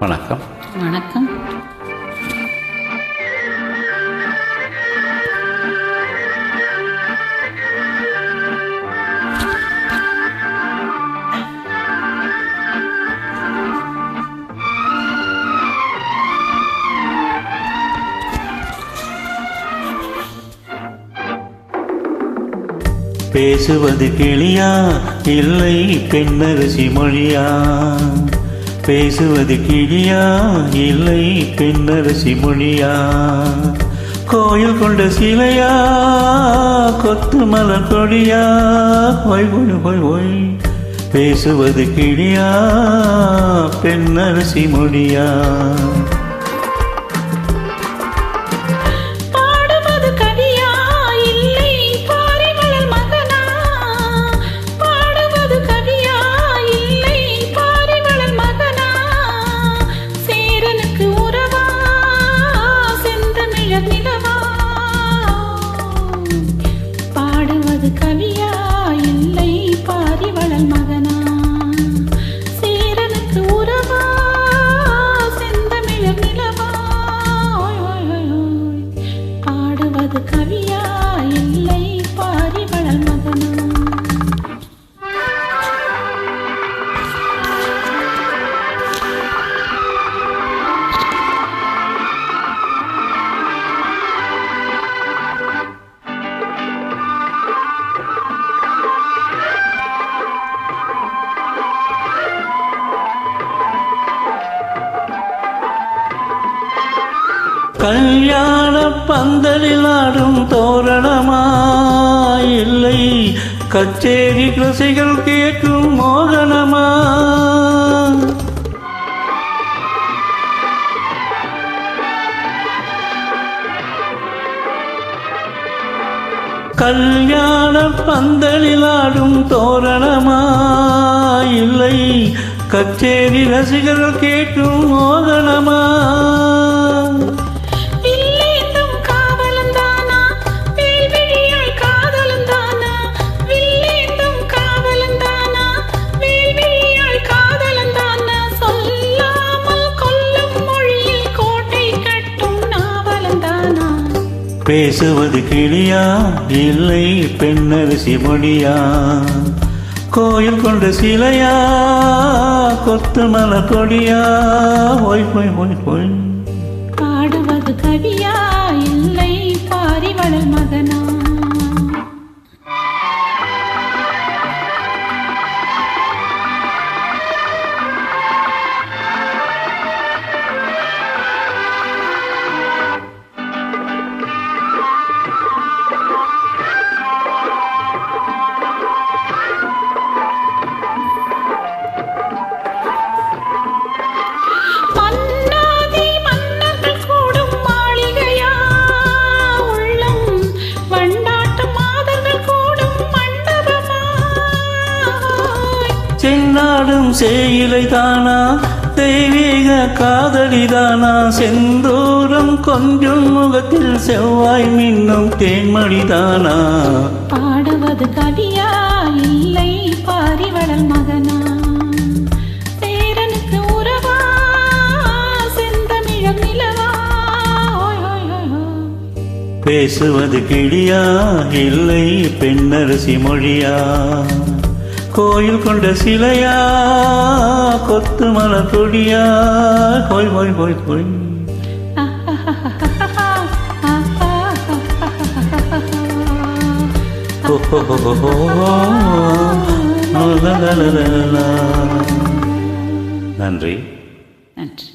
வணக்கம். வணக்கம். பேசுவது கிளியா இல்லை பெண்ணரசி மொழியா? பேசுவது கிளியா இல்லை பெண்ணரசி மொழியா? கோயில் கொண்ட சிலையா கொத்து மலர் கொடியா? ஒய் ஒய் ஒய் ஒய். பேசுவது கிளியா பெண்ணரசி மொழியா? கவியா இல்லை பாரிவளல் மகனா? சேரனுக்கு உறவா செந்தமிழர் நிலவா? பாடுவது கவியா இல்லை பாரிவளல் மகனா? கல்யாண பந்தலில் ஆடும் தோரணமா இல்லை கச்சேரி ரசிகள் கேட்கும் மோகனமா? கல்யாண பந்தலில் ஆடும் தோரணமா இல்லை கச்சேரி ரசிகர்கள் கேட்கும் மோகனமா? பேசுவது கிளியா இல்லை பெண்ணரசி மொழியா? கோயில் கொண்ட சிலையா கொத்து மலர் கொடியா? ஒய் ஒய் ஒய் ஒய். பாடுவது கவியா இல்லை பாரிவளல் மகனா? சென்னாடும் சேயிலை தானா தெய்வீக காதலிதானா? செந்தூரம் கொஞ்சம் முகத்தில் செவ்வாய் மின்னும் தேன்மணிதானா? பாடுவது கவியா இல்லை பாரிவளல் மகனா? சேரனுக்கு உறவா செந்தமிழர் நிலவா? பேசுவது கிளியா இல்லை பெண்ணரசி மொழியா? கோயில் கொண்ட சிலையா கொத்து மலர் கொடியா? ஹோய் ஹோய் ஹோய் ஹோய். நன்றி. நன்றி.